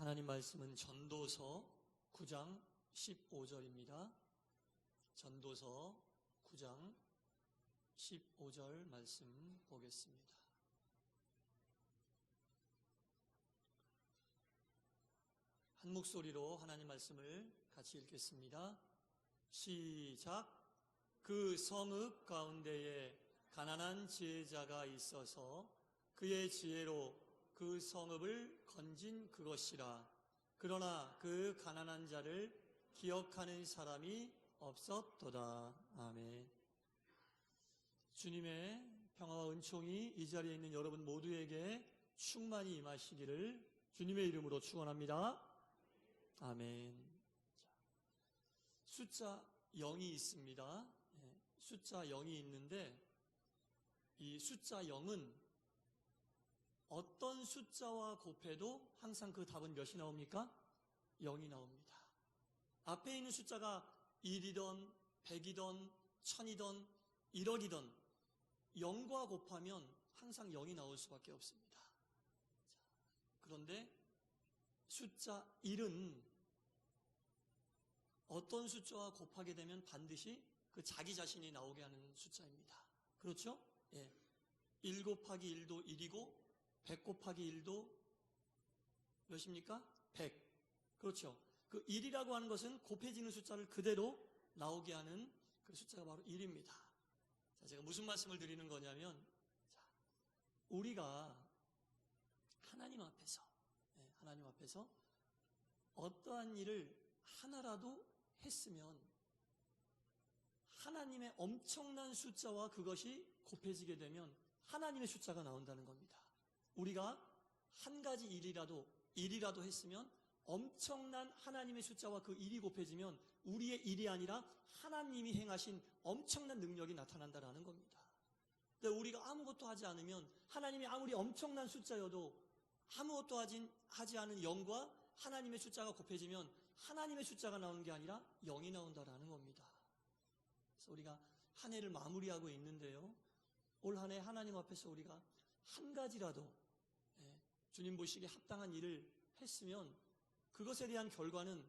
하나님 말씀은 전도서 9장 15절입니다. 전도서 9장 15절 말씀 보겠습니다. 한 목소리로 하나님 말씀을 같이 읽겠습니다. 시작. 그 성읍 가운데에 가난한 지혜자가 있어서 그의 지혜로 그 성읍을 건진 그것이라. 그러나 그 가난한 자를 기억하는 사람이 없었도다. 아멘. 주님의 평화와 은총이 이 자리에 있는 여러분 모두에게 충만히 임하시기를 주님의 이름으로 축원합니다. 아멘. 숫자 0이 있습니다. 숫자 0이 있는데 이 숫자 0은 어떤 숫자와 곱해도 항상 그 답은 몇이 나옵니까? 0이 나옵니다. 앞에 있는 숫자가 1이든 100이든 1000이든 1억이든 0과 곱하면 항상 0이 나올 수밖에 없습니다. 그런데 숫자 1은 어떤 숫자와 곱하게 되면 반드시 그 자기 자신이 나오게 하는 숫자입니다. 그렇죠? 1 곱하기 1도 1이고 100 곱하기 1도 몇입니까? 100. 그렇죠. 그 1이라고 하는 것은 곱해지는 숫자를 그대로 나오게 하는 그 숫자가 바로 1입니다. 자, 제가 무슨 말씀을 드리는 거냐면, 우리가 하나님 앞에서 어떠한 일을 하나라도 했으면 하나님의 엄청난 숫자와 그것이 곱해지게 되면 하나님의 숫자가 나온다는 겁니다. 우리가 한 가지 일이라도 했으면 엄청난 하나님의 숫자와 그 일이 곱해지면 우리의 일이 아니라 하나님이 행하신 엄청난 능력이 나타난다는 겁니다. 근데 우리가 아무것도 하지 않으면 하나님이 아무리 엄청난 숫자여도 아무것도 하지 않은 0과 하나님의 숫자가 곱해지면 하나님의 숫자가 나오는 게 아니라 0이 나온다는 겁니다. 그래서 우리가 한 해를 마무리하고 있는데요. 올 한 해 하나님 앞에서 우리가 한 가지라도 주님 보시기에 합당한 일을 했으면 그것에 대한 결과는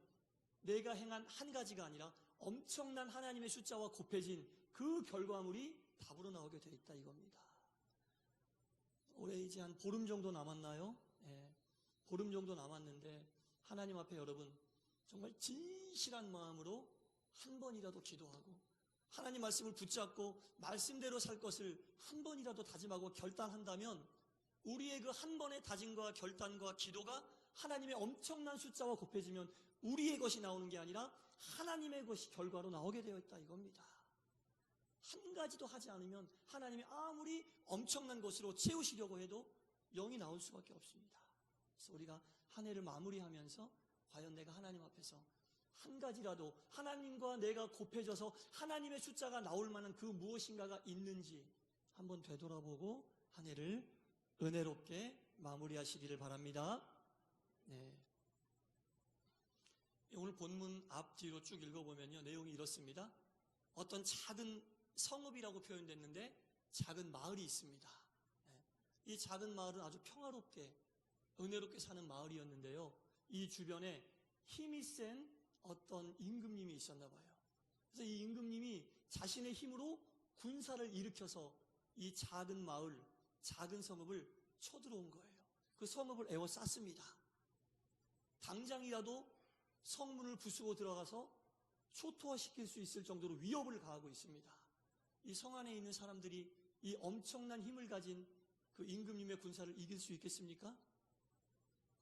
내가 행한 한 가지가 아니라 엄청난 하나님의 숫자와 곱해진 그 결과물이 답으로 나오게 되어 있다 이겁니다. 올해 이제 한 보름 정도 남았나요? 보름 정도 남았는데 하나님 앞에 여러분 정말 진실한 마음으로 한 번이라도 기도하고 하나님 말씀을 붙잡고 말씀대로 살 것을 한 번이라도 다짐하고 결단한다면 우리의 그 한 번의 다짐과 결단과 기도가 하나님의 엄청난 숫자와 곱해지면 우리의 것이 나오는 게 아니라 하나님의 것이 결과로 나오게 되어 있다 이겁니다. 한 가지도 하지 않으면 하나님이 아무리 엄청난 것으로 채우시려고 해도 0이 나올 수밖에 없습니다. 그래서 우리가 한 해를 마무리하면서 과연 내가 하나님 앞에서 한 가지라도 하나님과 내가 곱해져서 하나님의 숫자가 나올 만한 그 무엇인가가 있는지 한번 되돌아보고 한 해를 은혜롭게 마무리하시기를 바랍니다. 오늘 본문 앞뒤로 쭉 읽어보면요. 내용이 이렇습니다. 어떤 작은 성읍이라고 표현됐는데 작은 마을이 있습니다. 이 작은 마을은 아주 평화롭게 은혜롭게 사는 마을이었는데요. 이 주변에 힘이 센 어떤 임금님이 있었나 봐요. 그래서 이 임금님이 자신의 힘으로 군사를 일으켜서 이 작은 마을, 작은 성읍을 쳐들어온 거예요. 그 성읍을 에워쌌습니다. 당장이라도 성문을 부수고 들어가서 초토화시킬 수 있을 정도로 위협을 가하고 있습니다. 이 성 안에 있는 사람들이 이 엄청난 힘을 가진 그 임금님의 군사를 이길 수 있겠습니까?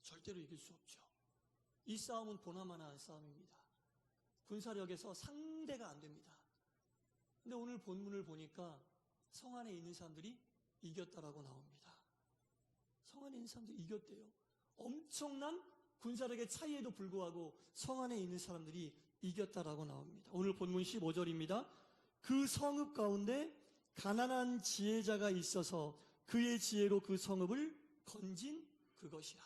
절대로 이길 수 없죠. 이 싸움은 보나마나한 싸움입니다. 군사력에서 상대가 안 됩니다. 근데 오늘 본문을 보니까 성 안에 있는 사람들이 이겼다라고 나옵니다. 성 안에 있는 사람들이 이겼대요. 엄청난 군사력의 차이에도 불구하고 성 안에 있는 사람들이 이겼다라고 나옵니다. 오늘 본문 15절입니다. 그 성읍 가운데 가난한 지혜자가 있어서 그의 지혜로 그 성읍을 건진 그것이라.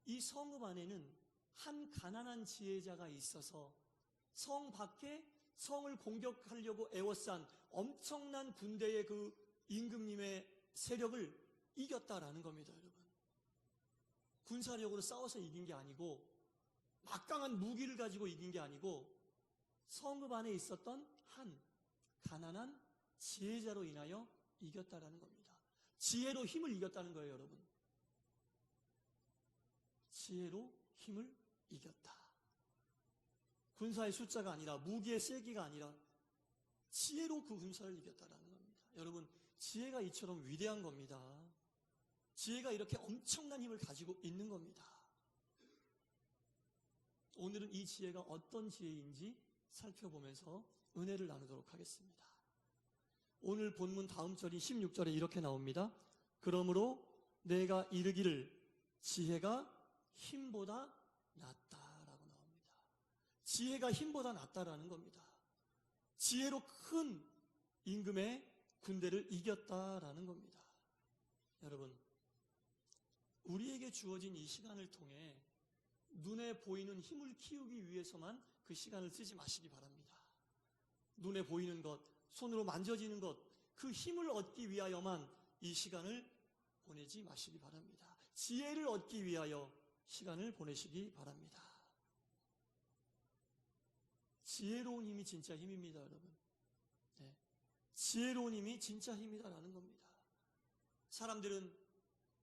이 성읍 안에는 한 가난한 지혜자가 있어서 성 밖에 성을 공격하려고 에워싼 엄청난 군대의 그 임금님의 세력을 이겼다라는 겁니다, 여러분. 군사력으로 싸워서 이긴 게 아니고 막강한 무기를 가지고 이긴 게 아니고 성읍 안에 있었던 한 가난한 지혜자로 인하여 이겼다라는 겁니다. 지혜로 힘을 이겼다는 거예요, 여러분. 지혜로 힘을 이겼다. 군사의 숫자가 아니라 무기의 세기가 아니라 지혜로 그 군사를 이겼다라는 겁니다. 여러분, 지혜가 이처럼 위대한 겁니다. 지혜가 이렇게 엄청난 힘을 가지고 있는 겁니다. 오늘은 이 지혜가 어떤 지혜인지 살펴보면서 은혜를 나누도록 하겠습니다. 오늘 본문 다음 절인 16절에 이렇게 나옵니다. 그러므로 내가 이르기를 지혜가 힘보다 낫다라고 나옵니다. 지혜가 힘보다 낫다라는 겁니다. 지혜로 큰 임금의 군대를 이겼다라는 겁니다. 여러분, 우리에게 주어진 이 시간을 통해 눈에 보이는 힘을 키우기 위해서만 그 시간을 쓰지 마시기 바랍니다. 눈에 보이는 것, 손으로 만져지는 것, 그 힘을 얻기 위하여만 이 시간을 보내지 마시기 바랍니다. 지혜를 얻기 위하여 시간을 보내시기 바랍니다. 지혜로운 힘이 진짜 힘입니다, 여러분. 네. 지혜로운 힘이 진짜 힘이다라는 겁니다. 사람들은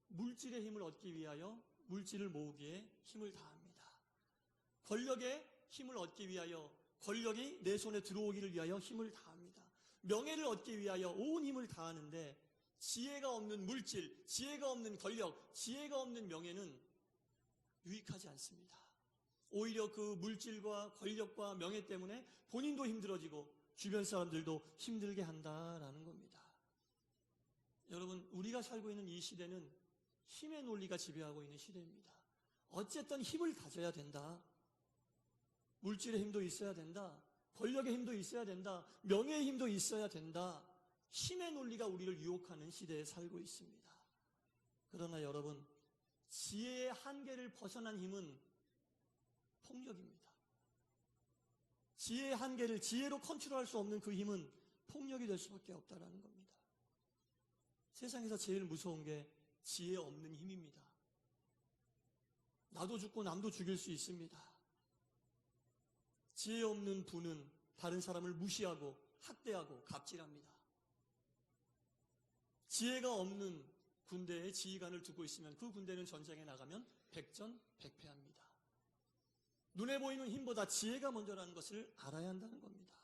물질의 힘을 얻기 위하여 물질을 모으기에 힘을 다합니다. 권력의 힘을 얻기 위하여 권력이 내 손에 들어오기를 위하여 힘을 다합니다. 명예를 얻기 위하여 온 힘을 다하는데 지혜가 없는 물질, 지혜가 없는 권력, 지혜가 없는 명예는 유익하지 않습니다. 오히려 그 물질과 권력과 명예 때문에 본인도 힘들어지고 주변 사람들도 힘들게 한다라는 겁니다. 여러분, 우리가 살고 있는 이 시대는 힘의 논리가 지배하고 있는 시대입니다. 어쨌든 힘을 가져야 된다. 물질의 힘도 있어야 된다. 권력의 힘도 있어야 된다. 명예의 힘도 있어야 된다. 힘의 논리가 우리를 유혹하는 시대에 살고 있습니다. 그러나 여러분, 지혜의 한계를 벗어난 힘은 폭력입니다. 지혜의 한계를 지혜로 컨트롤할 수 없는 그 힘은 폭력이 될 수밖에 없다는 겁니다. 세상에서 제일 무서운 게 지혜 없는 힘입니다. 나도 죽고 남도 죽일 수 있습니다. 지혜 없는 부는 다른 사람을 무시하고 학대하고 갑질합니다. 지혜가 없는 군대에 지휘관을 두고 있으면 그 군대는 전쟁에 나가면 백전백패합니다. 눈에 보이는 힘보다 지혜가 먼저라는 것을 알아야 한다는 겁니다.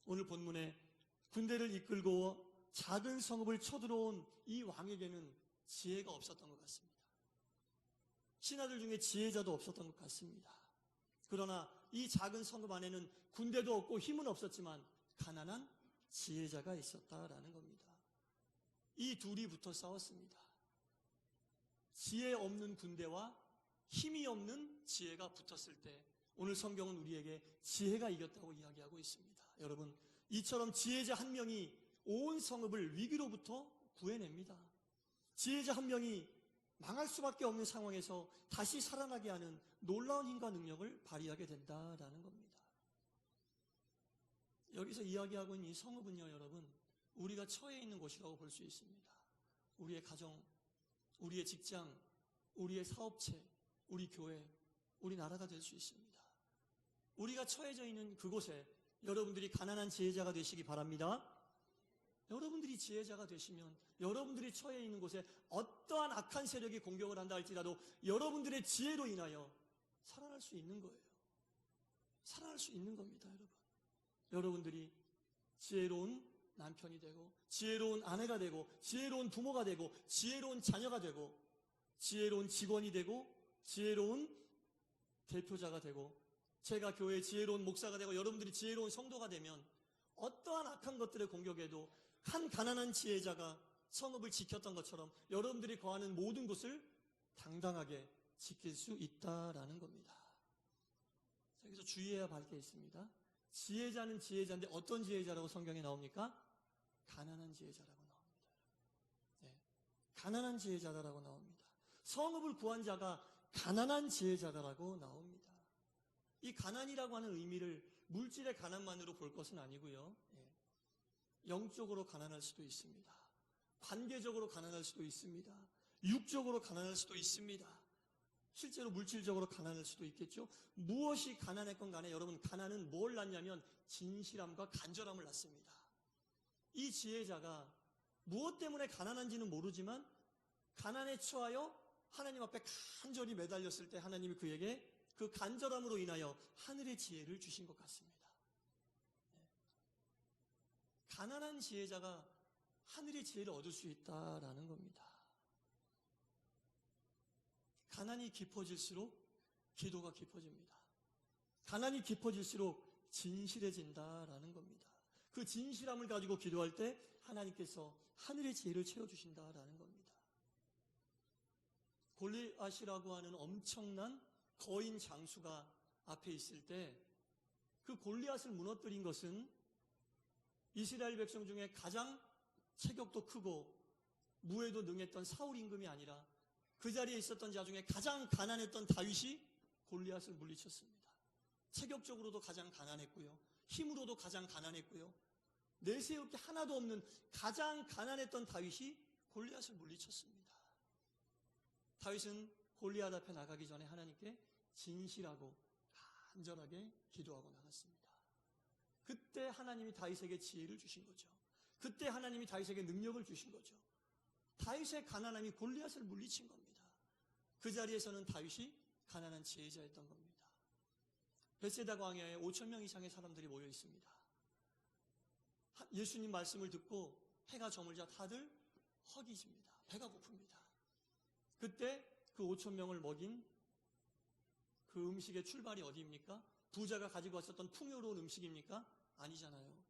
오늘 본문에 군대를 이끌고 작은 성읍을 쳐들어온 이 왕에게는 지혜가 없었던 것 같습니다. 신하들 중에 지혜자도 없었던 것 같습니다. 그러나 이 작은 성읍 안에는 군대도 없고 힘은 없었지만 가난한 지혜자가 있었다라는 겁니다. 이 둘이 붙어 싸웠습니다. 지혜 없는 군대와 힘이 없는 지혜가 붙었을 때 오늘 성경은 우리에게 지혜가 이겼다고 이야기하고 있습니다. 여러분, 이처럼 지혜자 한 명이 온 성읍을 위기로부터 구해냅니다. 지혜자 한 명이 망할 수밖에 없는 상황에서 다시 살아나게 하는 놀라운 힘과 능력을 발휘하게 된다라는 겁니다. 여기서 이야기하고 있는 이 성읍은요, 여러분, 우리가 처해 있는 곳이라고 볼 수 있습니다. 우리의 가정, 우리의 직장, 우리의 사업체, 우리 교회, 우리 나라가 될 수 있습니다. 우리가 처해져 있는 그곳에 여러분들이 가난한 지혜자가 되시기 바랍니다. 여러분들이 지혜자가 되시면 여러분들이 처해 있는 곳에 어떠한 악한 세력이 공격을 한다 할지라도 여러분들의 지혜로 인하여 살아날 수 있는 거예요. 살아날 수 있는 겁니다, 여러분. 여러분들이 지혜로운 남편이 되고 지혜로운 아내가 되고 지혜로운 부모가 되고 지혜로운 자녀가 되고 지혜로운 직원이 되고 지혜로운 대표자가 되고 제가 교회의 지혜로운 목사가 되고 여러분들이 지혜로운 성도가 되면 어떠한 악한 것들의 공격에도 한 가난한 지혜자가 성읍을 지켰던 것처럼 여러분들이 거하는 모든 곳을 당당하게 지킬 수 있다라는 겁니다. 여기서 주의해야 할 게 있습니다. 지혜자는 지혜자인데 어떤 지혜자라고 성경에 나옵니까? 가난한 지혜자라고 나옵니다. 네, 가난한 지혜자다라고 나옵니다. 성읍을 구한 자가 가난한 지혜자다라고 나옵니다. 이 가난이라고 하는 의미를 물질의 가난만으로 볼 것은 아니고요. 영적으로 가난할 수도 있습니다. 관계적으로 가난할 수도 있습니다. 육적으로 가난할 수도 있습니다. 실제로 물질적으로 가난할 수도 있겠죠. 무엇이 가난했건 간에 여러분, 가난은 뭘 낳냐면 진실함과 간절함을 낳습니다. 이 지혜자가 무엇 때문에 가난한지는 모르지만 가난에 처하여 하나님 앞에 간절히 매달렸을 때 하나님이 그에게 그 간절함으로 인하여 하늘의 지혜를 주신 것 같습니다. 가난한 지혜자가 하늘의 지혜를 얻을 수 있다라는 겁니다. 가난이 깊어질수록 기도가 깊어집니다. 가난이 깊어질수록 진실해진다라는 겁니다. 그 진실함을 가지고 기도할 때 하나님께서 하늘의 지혜를 채워주신다라는 겁니다. 골리앗이라고 하는 엄청난 거인 장수가 앞에 있을 때 그 골리앗을 무너뜨린 것은 이스라엘 백성 중에 가장 체격도 크고 무에도 능했던 사울 임금이 아니라 그 자리에 있었던 자 중에 가장 가난했던 다윗이 골리앗을 물리쳤습니다. 체격적으로도 가장 가난했고요. 힘으로도 가장 가난했고요. 내세울 게 하나도 없는 가장 가난했던 다윗이 골리앗을 물리쳤습니다. 다윗은 골리앗 앞에 나가기 전에 하나님께 진실하고 간절하게 기도하고 나갔습니다. 그때 하나님이 다윗에게 지혜를 주신 거죠. 그때 하나님이 다윗에게 능력을 주신 거죠. 다윗의 가난함이 골리앗을 물리친 겁니다. 그 자리에서는 다윗이 가난한 지혜자였던 겁니다. 벳세다 광야에 5,000명 이상의 사람들이 모여 있습니다. 예수님 말씀을 듣고 해가 저물자 다들 허기집니다. 배가 고픕니다. 그때 그 5,000명을 먹인 그 음식의 출발이 어디입니까? 부자가 가지고 왔었던 풍요로운 음식입니까? 아니잖아요.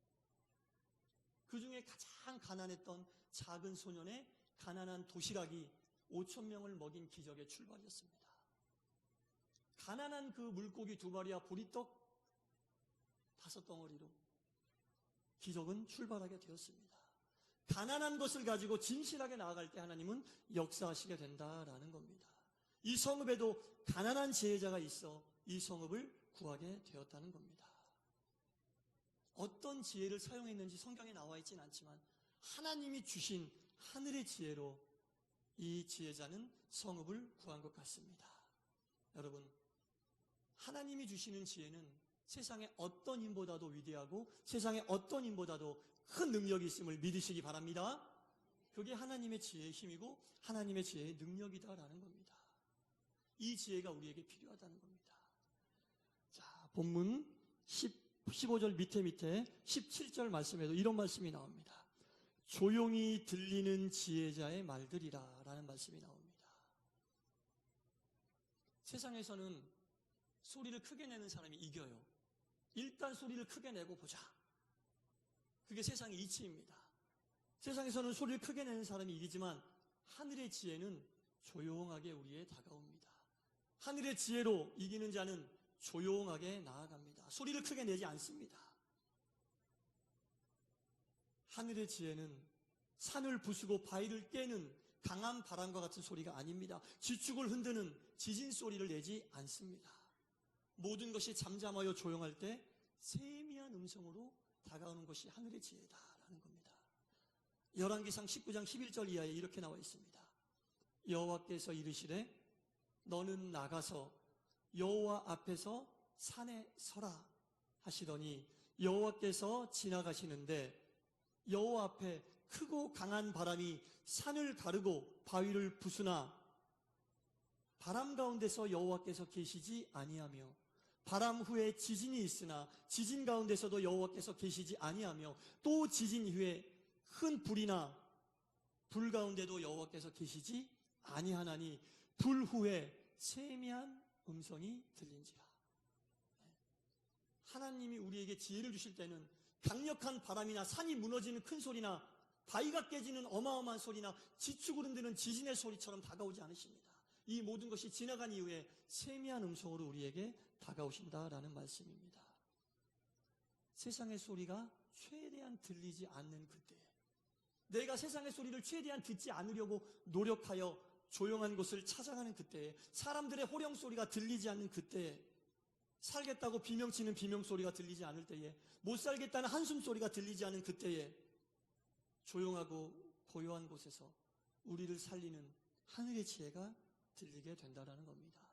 그 중에 가장 가난했던 작은 소년의 가난한 도시락이 5,000명을 먹인 기적의 출발이었습니다. 가난한 그 물고기 2마리와 보리떡 5덩어리로 기적은 출발하게 되었습니다. 가난한 것을 가지고 진실하게 나아갈 때 하나님은 역사하시게 된다라는 겁니다. 이 성읍에도 가난한 지혜자가 있어 이 성읍을 구하게 되었다는 겁니다. 어떤 지혜를 사용했는지 성경에 나와 있지는 않지만 하나님이 주신 하늘의 지혜로 이 지혜자는 성읍을 구한 것 같습니다. 여러분, 하나님이 주시는 지혜는 세상의 어떤 힘보다도 위대하고 세상의 어떤 힘보다도 큰 능력이 있음을 믿으시기 바랍니다. 그게 하나님의 지혜의 힘이고 하나님의 지혜의 능력이다라는 겁니다. 이 지혜가 우리에게 필요하다는 겁니다. 자, 본문 15절 밑에 17절 말씀에도 이런 말씀이 나옵니다. 조용히 들리는 지혜자의 말들이라 라는 말씀이 나옵니다. 세상에서는 소리를 크게 내는 사람이 이겨요. 일단 소리를 크게 내고 보자. 그게 세상의 이치입니다. 세상에서는 소리를 크게 내는 사람이 이기지만 하늘의 지혜는 조용하게 우리에 다가옵니다. 하늘의 지혜로 이기는 자는 조용하게 나아갑니다. 소리를 크게 내지 않습니다. 하늘의 지혜는 산을 부수고 바위를 깨는 강한 바람과 같은 소리가 아닙니다. 지축을 흔드는 지진 소리를 내지 않습니다. 모든 것이 잠잠하여 조용할 때 세미한 음성으로 다가오는 것이 하늘의 지혜다라는 겁니다. 열왕기상 19장 11절 이하에 이렇게 나와 있습니다. 여호와께서 이르시되 너는 나가서 여호와 앞에서 산에 서라 하시더니 여호와께서 지나가시는데 여호와 앞에 크고 강한 바람이 산을 가르고 바위를 부수나 바람 가운데서 여호와께서 계시지 아니하며 바람 후에 지진이 있으나 지진 가운데서도 여호와께서 계시지 아니하며 또 지진 후에 큰 불이나 불 가운데도 여호와께서 계시지 아니하나니 불 후에 세미한 음성이 들린지라. 하나님이 우리에게 지혜를 주실 때는 강력한 바람이나 산이 무너지는 큰 소리나 바위가 깨지는 어마어마한 소리나 지축을 흔드는 지진의 소리처럼 다가오지 않으십니다. 이 모든 것이 지나간 이후에 세미한 음성으로 우리에게 다가오신다라는 말씀입니다. 세상의 소리가 최대한 들리지 않는 그때, 내가 세상의 소리를 최대한 듣지 않으려고 노력하여 조용한 곳을 찾아가는 그때에, 사람들의 호령 소리가 들리지 않는 그때에, 살겠다고 비명치는 비명소리가 들리지 않을 때에, 못 살겠다는 한숨 소리가 들리지 않은 그때에 조용하고 고요한 곳에서 우리를 살리는 하늘의 지혜가 들리게 된다라는 겁니다.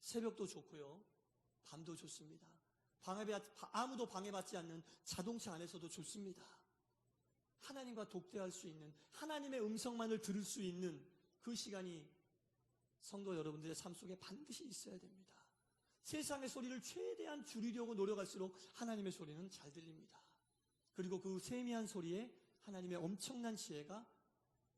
새벽도 좋고요. 밤도 좋습니다. 아무도 방해받지 않는 자동차 안에서도 좋습니다. 하나님과 독대할 수 있는, 하나님의 음성만을 들을 수 있는 그 시간이 성도 여러분들의 삶 속에 반드시 있어야 됩니다. 세상의 소리를 최대한 줄이려고 노력할수록 하나님의 소리는 잘 들립니다. 그리고 그 세미한 소리에 하나님의 엄청난 지혜가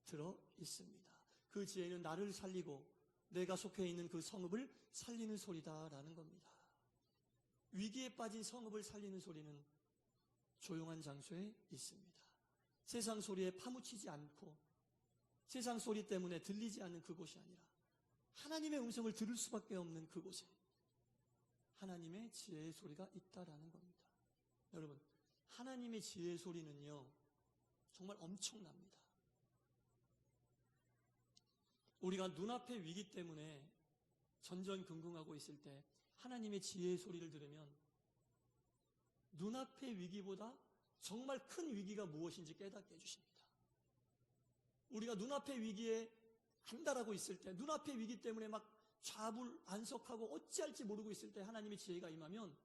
들어 있습니다. 그 지혜는 나를 살리고 내가 속해 있는 그 성읍을 살리는 소리다라는 겁니다. 위기에 빠진 성읍을 살리는 소리는 조용한 장소에 있습니다. 세상 소리에 파묻히지 않고 세상 소리 때문에 들리지 않는 그곳이 아니라 하나님의 음성을 들을 수밖에 없는 그곳에 하나님의 지혜의 소리가 있다라는 겁니다. 여러분, 하나님의 지혜의 소리는요, 정말 엄청납니다. 우리가 눈앞의 위기 때문에 전전긍긍하고 있을 때 하나님의 지혜의 소리를 들으면 눈앞의 위기보다 정말 큰 위기가 무엇인지 깨닫게 해주십니다. 우리가 눈앞의 위기에 한달하고 있을 때, 눈앞의 위기 때문에 막 좌불안석하고 어찌할지 모르고 있을 때 하나님의 지혜가 임하면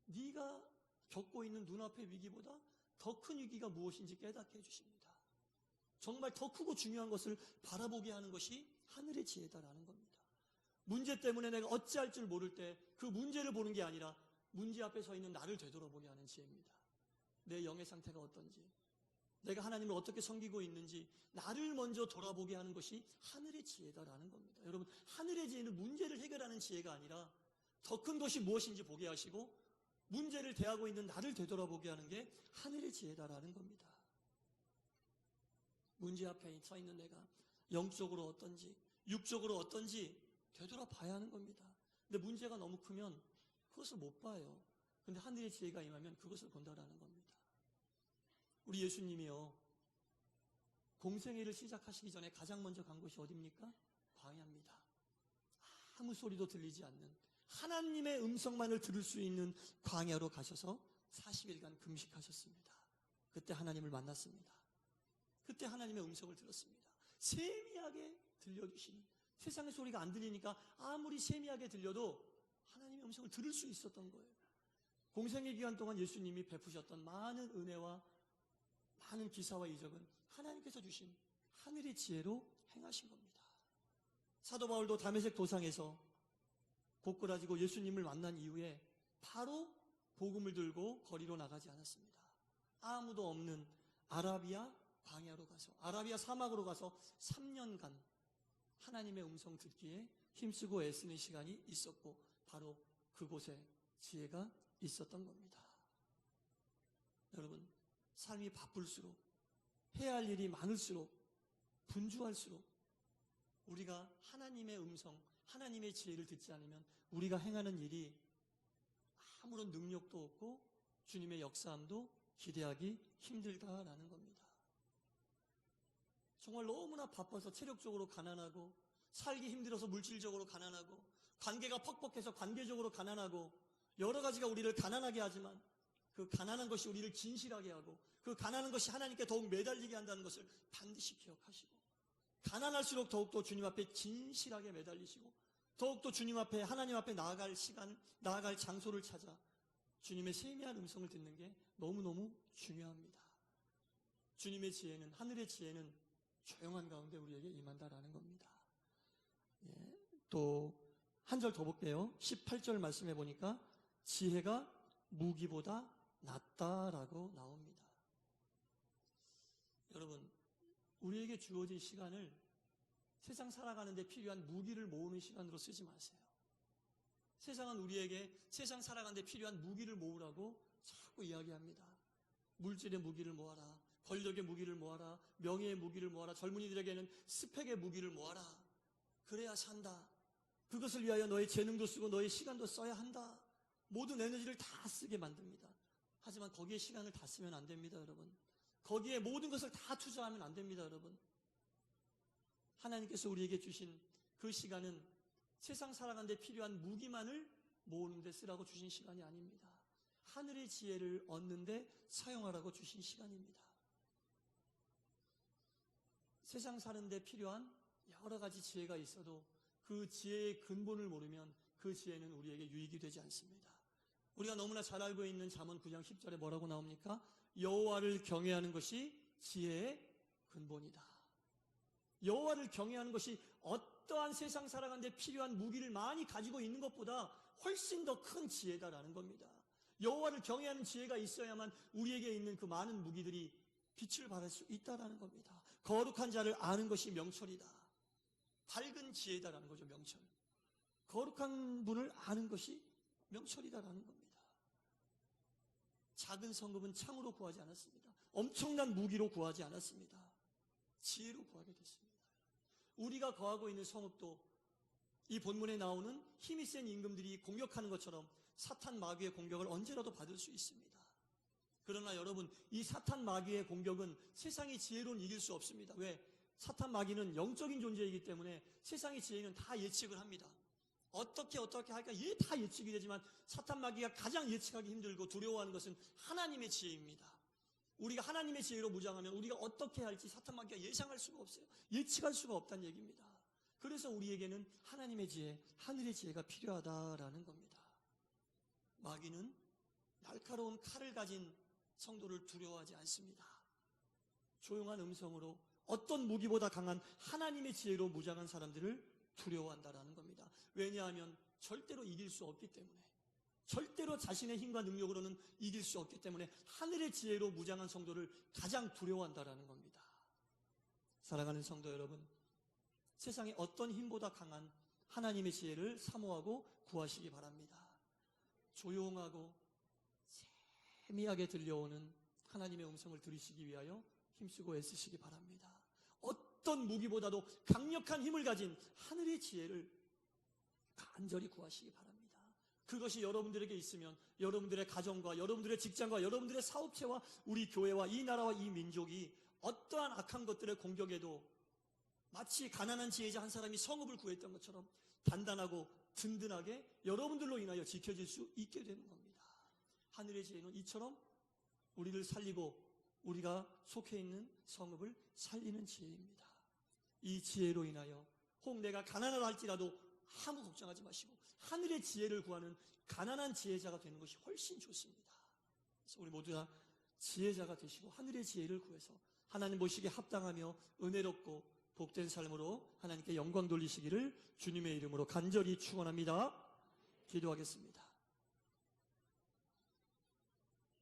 네가 겪고 있는 눈앞의 위기보다 더 큰 위기가 무엇인지 깨닫게 해주십니다. 정말 더 크고 중요한 것을 바라보게 하는 것이 하늘의 지혜다라는 겁니다. 문제 때문에 내가 어찌할 줄 모를 때 그 문제를 보는 게 아니라 문제 앞에 서 있는 나를 되돌아보게 하는 지혜입니다. 내 영의 상태가 어떤지, 내가 하나님을 어떻게 섬기고 있는지 나를 먼저 돌아보게 하는 것이 하늘의 지혜다라는 겁니다. 여러분, 하늘의 지혜는 문제를 해결하는 지혜가 아니라 더 큰 것이 무엇인지 보게 하시고 문제를 대하고 있는 나를 되돌아보게 하는 게 하늘의 지혜다라는 겁니다. 문제 앞에 서 있는 내가 영적으로 어떤지, 육적으로 어떤지 되돌아봐야 하는 겁니다. 근데 문제가 너무 크면 그것을 못 봐요. 근데 하늘의 지혜가 임하면 그것을 본다라는 겁니다. 우리 예수님이요, 공생애를 시작하시기 전에 가장 먼저 간 곳이 어디입니까? 광야입니다. 아무 소리도 들리지 않는 하나님의 음성만을 들을 수 있는 광야로 가셔서 40일간 금식하셨습니다. 그때 하나님을 만났습니다. 그때 하나님의 음성을 들었습니다. 세미하게 들려주시는, 세상의 소리가 안 들리니까 아무리 세미하게 들려도 하나님의 음성을 들을 수 있었던 거예요. 공생애 기간 동안 예수님이 베푸셨던 많은 은혜와 많은 기사와 이적은 하나님께서 주신 하늘의 지혜로 행하신 겁니다. 사도 바울도 다메섹 도상에서 고꾸라지고 예수님을 만난 이후에 바로 복음을 들고 거리로 나가지 않았습니다. 아무도 없는 아라비아 광야로 가서, 아라비아 사막으로 가서 3년간 하나님의 음성 듣기에 힘쓰고 애쓰는 시간이 있었고 바로 그곳에 지혜가 있었던 겁니다. 여러분, 삶이 바쁠수록, 해야 할 일이 많을수록, 분주할수록 우리가 하나님의 음성, 하나님의 지혜를 듣지 않으면 우리가 행하는 일이 아무런 능력도 없고 주님의 역사함도 기대하기 힘들다라는 겁니다. 정말 너무나 바빠서 체력적으로 가난하고, 살기 힘들어서 물질적으로 가난하고, 관계가 퍽퍽해서 관계적으로 가난하고, 여러 가지가 우리를 가난하게 하지만 그 가난한 것이 우리를 진실하게 하고 그 가난한 것이 하나님께 더욱 매달리게 한다는 것을 반드시 기억하시고, 가난할수록 더욱더 주님 앞에 진실하게 매달리시고 더욱더 주님 앞에, 하나님 앞에 나아갈 시간, 나아갈 장소를 찾아 주님의 세미한 음성을 듣는 게 너무너무 중요합니다. 주님의 지혜는, 하늘의 지혜는 조용한 가운데 우리에게 임한다라는 겁니다. 예, 또 한 절 더 볼게요. 18절 말씀해 보니까 지혜가 무기보다 낫다라고 나옵니다. 여러분, 우리에게 주어진 시간을 세상 살아가는 데 필요한 무기를 모으는 시간으로 쓰지 마세요. 세상은 우리에게 세상 살아가는 데 필요한 무기를 모으라고 자꾸 이야기합니다. 물질의 무기를 모아라, 권력의 무기를 모아라, 명예의 무기를 모아라, 젊은이들에게는 스펙의 무기를 모아라. 그래야 산다. 그것을 위하여 너의 재능도 쓰고 너의 시간도 써야 한다. 모든 에너지를 다 쓰게 만듭니다. 하지만 거기에 시간을 다 쓰면 안 됩니다, 여러분. 거기에 모든 것을 다 투자하면 안 됩니다, 여러분. 하나님께서 우리에게 주신 그 시간은 세상 살아가는 데 필요한 무기만을 모으는 데 쓰라고 주신 시간이 아닙니다. 하늘의 지혜를 얻는 데 사용하라고 주신 시간입니다. 세상 사는데 필요한 여러 가지 지혜가 있어도 그 지혜의 근본을 모르면 그 지혜는 우리에게 유익이 되지 않습니다. 우리가 너무나 잘 알고 있는 잠언 9장 10절에 뭐라고 나옵니까? 여호와를 경외하는 것이 지혜의 근본이다. 여호와를 경외하는 것이 어떠한 세상 살아가는데 필요한 무기를 많이 가지고 있는 것보다 훨씬 더 큰 지혜다라는 겁니다. 여호와를 경외하는 지혜가 있어야만 우리에게 있는 그 많은 무기들이 빛을 발할 수 있다라는 겁니다. 거룩한 자를 아는 것이 명철이다. 밝은 지혜다라는 거죠, 명철. 거룩한 분을 아는 것이 명철이다라는 겁니다. 작은 성읍은 창으로 구하지 않았습니다. 엄청난 무기로 구하지 않았습니다. 지혜로 구하게 됐습니다. 우리가 거하고 있는 성읍도 이 본문에 나오는 힘이 센 임금들이 공격하는 것처럼 사탄 마귀의 공격을 언제라도 받을 수 있습니다. 그러나 여러분, 이 사탄 마귀의 공격은 세상의 지혜로는 이길 수 없습니다. 왜? 사탄 마귀는 영적인 존재이기 때문에 세상의 지혜는 다 예측을 합니다. 어떻게 할까? 다 예측이 되지만 사탄 마귀가 가장 예측하기 힘들고 두려워하는 것은 하나님의 지혜입니다. 우리가 하나님의 지혜로 무장하면 우리가 어떻게 할지 사탄 마귀가 예상할 수가 없어요. 예측할 수가 없다는 얘기입니다. 그래서 우리에게는 하나님의 지혜, 하늘의 지혜가 필요하다라는 겁니다. 마귀는 날카로운 칼을 가진 성도를 두려워하지 않습니다. 조용한 음성으로 어떤 무기보다 강한 하나님의 지혜로 무장한 사람들을 두려워한다라는 겁니다. 왜냐하면 절대로 이길 수 없기 때문에, 절대로 자신의 힘과 능력으로는 이길 수 없기 때문에 하늘의 지혜로 무장한 성도를 가장 두려워한다라는 겁니다. 사랑하는 성도 여러분, 세상에 어떤 힘보다 강한 하나님의 지혜를 사모하고 구하시기 바랍니다. 조용하고 세미하게 들려오는 하나님의 음성을 들으시기 위하여 힘쓰고 애쓰시기 바랍니다. 어떤 무기보다도 강력한 힘을 가진 하늘의 지혜를 간절히 구하시기 바랍니다. 그것이 여러분들에게 있으면 여러분들의 가정과 여러분들의 직장과 여러분들의 사업체와 우리 교회와 이 나라와 이 민족이 어떠한 악한 것들의 공격에도 마치 가난한 지혜자 한 사람이 성읍을 구했던 것처럼 단단하고 든든하게 여러분들로 인하여 지켜질 수 있게 되는 겁니다. 하늘의 지혜는 이처럼 우리를 살리고 우리가 속해 있는 성읍을 살리는 지혜입니다. 이 지혜로 인하여 혹 내가 가난하다 할지라도 아무 걱정하지 마시고 하늘의 지혜를 구하는 가난한 지혜자가 되는 것이 훨씬 좋습니다. 그래서 우리 모두 다 지혜자가 되시고 하늘의 지혜를 구해서 하나님 보시기에 합당하며 은혜롭고 복된 삶으로 하나님께 영광 돌리시기를 주님의 이름으로 간절히 축원합니다. 기도하겠습니다.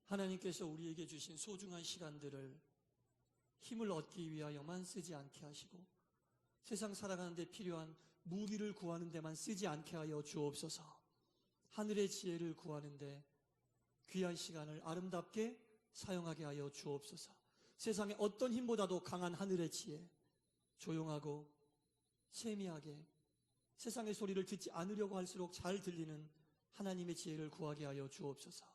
하나님께서 우리에게 주신 소중한 시간들을 힘을 얻기 위하여만 쓰지 않게 하시고 세상 살아가는 데 필요한 무기를 구하는 데만 쓰지 않게 하여 주옵소서. 하늘의 지혜를 구하는 데 귀한 시간을 아름답게 사용하게 하여 주옵소서. 세상의 어떤 힘보다도 강한 하늘의 지혜, 조용하고 세미하게 세상의 소리를 듣지 않으려고 할수록 잘 들리는 하나님의 지혜를 구하게 하여 주옵소서.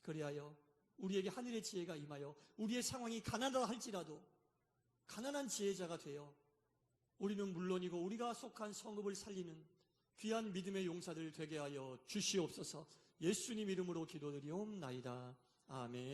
그리하여 우리에게 하늘의 지혜가 임하여 우리의 상황이 가난하다 할지라도 가난한 지혜자가 되어 우리는 물론이고 우리가 속한 성읍을 살리는 귀한 믿음의 용사들 되게 하여 주시옵소서. 예수님 이름으로 기도드리옵나이다. 아멘.